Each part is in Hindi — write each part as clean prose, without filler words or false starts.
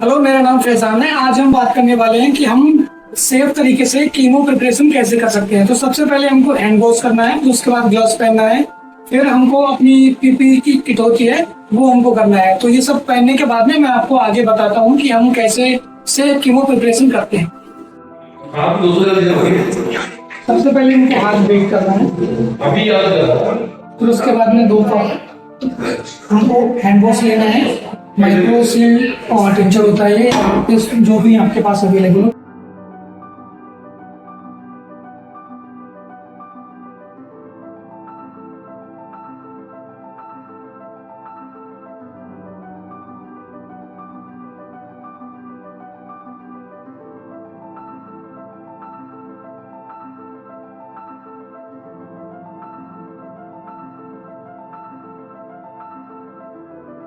हेलो, मेरा नाम फैजान है। आज हम बात करने वाले हैं कि हम सेफ तरीके से कीमो प्रिपरेशन कैसे कर सकते हैं। तो सबसे पहले हमको हैंड वॉश करना है, उसके बाद ग्लव्स पहनना है, फिर हमको अपनी पीपी की किट होती है वो हमको करना है। तो ये सब पहनने के बाद में मैं आपको आगे बताता हूँ कि हम कैसे सेफ कीमो प्रिपरेशन करते हैं। आप दूसरा दिन होंगे सबसे पहले हमको हाथ ब्रेक करना है, अभी याद करा। फिर उसके बाद में 2 कप हमको हैंड वॉश लेना है। माइक्रोसिल और टिंचर होता है ये, जो भी आपके पास अवेलेबल हो।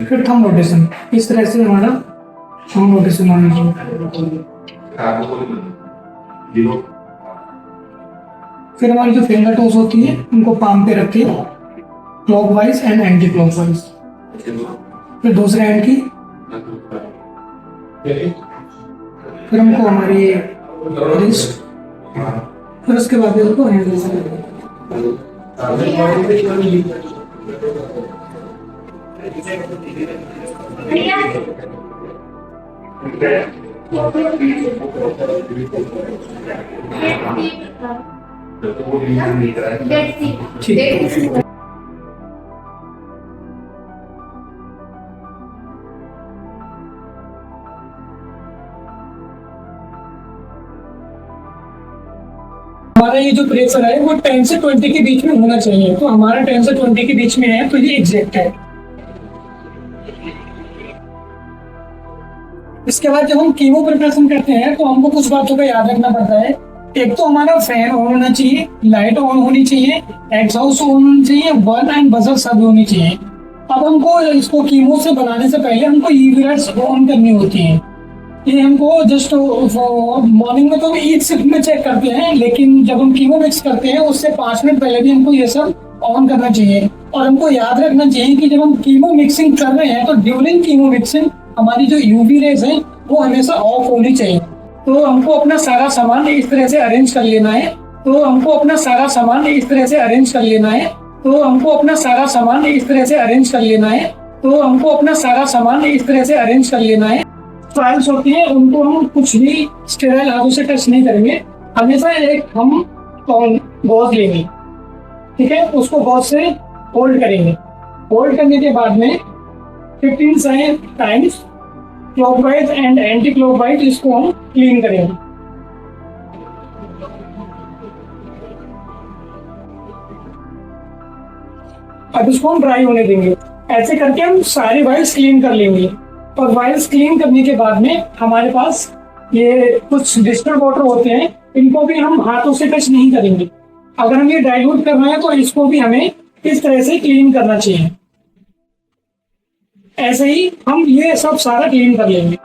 फिर थंब रोटेशन, इस तरह से हमारा थंब रोटेशन होना चाहिए। फिर हमारी जो फिंगर टोस होती है उनको पाम पे रखिए, क्लॉकवाइज एंड एंटी क्लॉकवाइज। फिर दूसरे हैंड की, फिर हमको हमारी रिस्ट, फिर उसके बाद हमको हैंड ठीक। हमारा ये जो प्रेशर है वो 10 से 20 के बीच में होना चाहिए। तो हमारा 10 से 20 के बीच में है, तो ये एग्जैक्ट है। इसके बाद जब हम कीमो प्रिपरेशन करते हैं तो हमको कुछ बातों का याद रखना पड़ता है। एक तो हमारा फैन ऑन होना चाहिए, लाइट ऑन होनी चाहिए, एग्जॉस्ट ऑन होना चाहिए, बल्ब एंड बजर सब होनी चाहिए। अब हमको इसको कीमो से बनाने से पहले हमको ईवी लाइट्स ऑन करनी होती है। ये हमको जस्ट मॉर्निंग में तो ईच शिफ्ट में चेक करते हैं, लेकिन जब हम कीमो मिक्स करते हैं उससे 5 मिनट पहले भी हमको ये सब ऑन करना चाहिए। और हमको याद रखना चाहिए कि जब हम कीमो मिक्सिंग कर रहे हैं तो ड्यूरिंग कीमो मिक्सिंग हमारी जो यूवी रेज है वो हमेशा ऑफ होनी चाहिए। तो हमको अपना सारा सामान इस तरह से अरेंज कर लेना है। तो हमको अपना सारा सामान इस तरह से अरेंज कर लेना है। तो हमको अपना सारा सामान इस तरह से अरेंज कर लेना है। तो हमको अपना सारा सामान इस तरह से अरेंज कर लेना है। फाइल्स होती है उनको हम कुछ भी स्टेराइल हाथों से टच नहीं करेंगे। हमेशा एक हम गॉज लेंगे, ठीक है, उसको गॉज से होल्ड करेंगे। होल्ड करने के बाद में 15 times clockwise and anti clockwise इसको हम क्लीन करेंगे। अब इसको हम ड्राई होने देंगे। ऐसे करके हम सारी वाइल्स क्लीन कर लेंगे। और वाइल्स क्लीन करने के बाद में हमारे पास ये कुछ डिस्टिल्ड वाटर होते हैं, इनको भी हम हाथों से टच नहीं करेंगे। अगर हम ये डाइल्यूट कर रहे हैं तो इसको भी हमें इस तरह से क्लीन करना चाहिए। ऐसे ही हम ये सब सारा क्लीन कर लेंगे।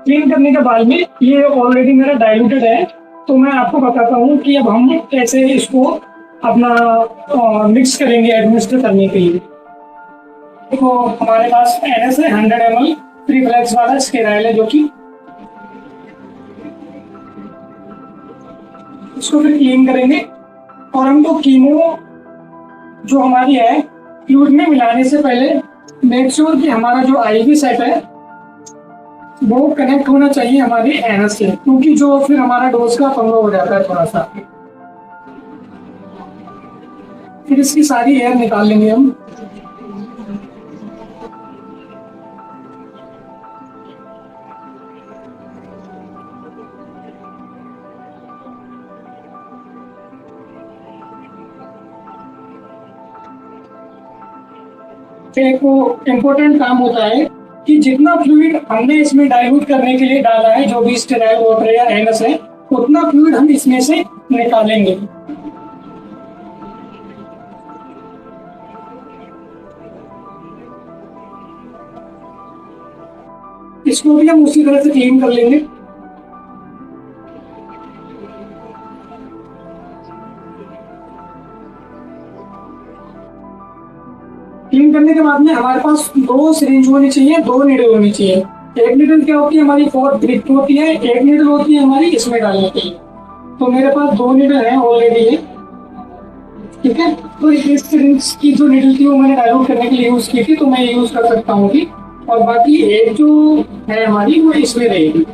क्लीन करने के बाद में ये ऑलरेडी मेरा डाइल्यूटेड है, तो मैं आपको बताता हूँ कि अब हम कैसे इसको अपना मिक्स करेंगे एडमिनिस्टर करने के लिए। देखो हमारे पास NS है 100 ml फ्री फ्लैक्स वाला स्टेराइल है, जो कि इसको फिर क्लीन करेंगे। और हमको कीमो जो हमारी है फ्लूइड में मिलाने से पहले मेक श्योर कि हमारा जो IV सेट है वो कनेक्ट होना चाहिए हमारी NS से, क्योंकि जो फिर हमारा डोज का पंगा हो जाता है थोड़ा सा। फिर इसकी सारी एयर निकाल लेंगे हम। एक इम्पोर्टेंट काम होता है कि जितना फ्लूइड हमने इसमें डाइल्यूट करने के लिए डाला है, जो भी स्टेराइल वाटर या NS है, उतना फ्लूइड हम इसमें से निकालेंगे। इसको भी हम उसी तरह से क्लीन कर लेंगे। क्लीन करने के बाद में हमारे पास 2 सिरिंज होनी चाहिए, 2 नीडल होनी चाहिए। एक नीडल क्या होती है हमारी फॉर ग्रिप होती है, एक नीडल होती है हमारी इसमें डालने के लिए। तो मेरे पास 2 नीडल है ऑलरेडी है, ठीक है। तो इस सिरिंज की जो नीडल थी वो मैंने डाइल्यूट करने के लिए यूज की थी, तो मैं यूज कर सकता हूँ कि, और बाकी एक जो है हमारी वो इसमें रहेगी।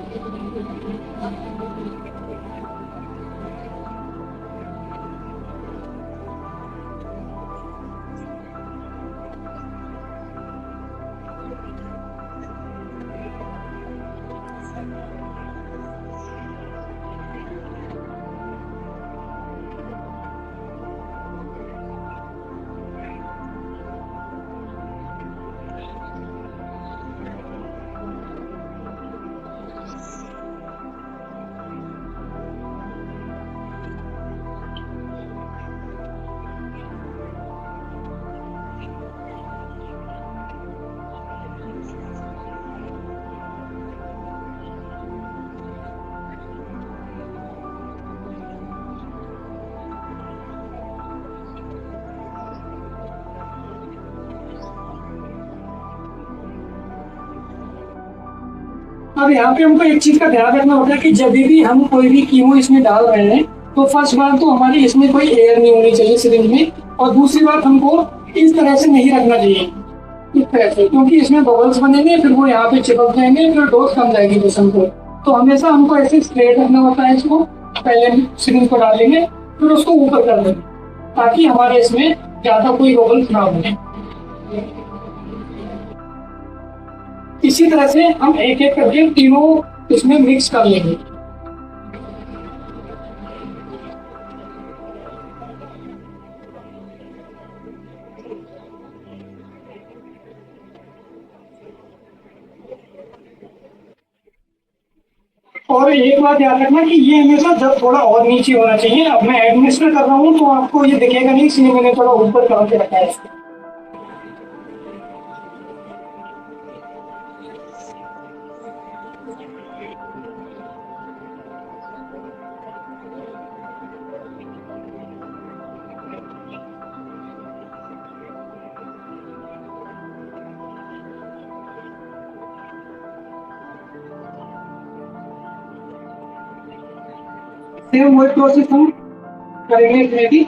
अब यहाँ पे हमको एक चीज का ध्यान रखना होगा कि जब भी हम कोई भी कीमो इसमें डाल रहे हैं तो फर्स्ट बात तो हमारी इसमें कोई एयर नहीं होनी चाहिए सिरिंज में, और दूसरी बात हमको इस तरह से नहीं रखना चाहिए, इस तरह से, क्योंकि इसमें बबल्स बनेंगे, फिर वो यहाँ पे चिपक जाएंगे, फिर डोज कम जाएगी पेशेंट को। तो हमेशा हमको ऐसे स्ट्रेट रखना होता है इसको, पहले सिरिंज को डाल लेंगे फिर उसको ऊपर कर देंगे, ताकि हमारे इसमें ज्यादा कोई बबल्स ना बने। इसी तरह से हम एक एक करके तीनों इसमें मिक्स कर लेंगे। और एक बात याद रखना कि ये हमेशा जब थोड़ा और नीचे होना चाहिए। अब मैं एडमिनिस्टर कर रहा हूँ तो आपको ये दिखेगा नहीं, इसलिए मैंने थोड़ा ऊपर करके रखा है इसको। सेम वही प्रोसेस हम करेंगे इसमें भी।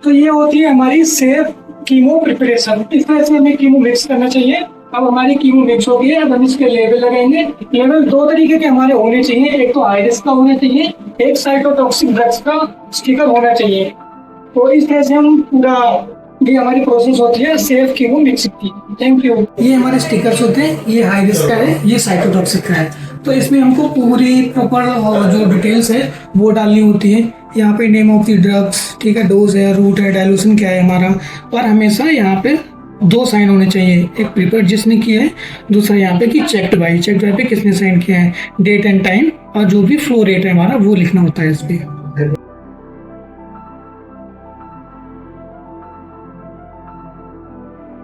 तो ये होती है हमारी सेफ कीमो प्रिपरेशन। इस तरह से हमें कीमो मिक्स करना चाहिए। अब हमारी कीमो मिक्स हो गई है, अब हम इसके लेवल लगाएंगे। लेवल 2 तरीके के हमारे होने चाहिए, एक तो हाई रिस्क का होना चाहिए, एक साइटोटॉक्सिक ड्रग्स का स्टिकर होना चाहिए। तो इस तरह से हम पूरा ये हमारी प्रोसेस होती है सेफ कीमो मिक्सिंग की। Thank you. ये हमारे स्टिकर्स होते हैं, ये हाई रिस्क का है, ये साइटोटॉक्सिक का है। तो इसमें हमको पूरी प्रॉपर जो डिटेल्स है वो डालनी होती है। यहाँ पे नेम ऑफ द ड्रग्स, ठीक है, डोज है, रूट है, डाइल्यूशन क्या है हमारा, और हमेशा यहाँ पे 2 साइन होने चाहिए, एक प्रिपेयर जिसने किया है, दूसरा यहाँ पे कि चेक्ड बाई पे किसने साइन किया है, डेट एंड टाइम, और जो भी फ्लो रेट है हमारा वो लिखना होता है इस पे।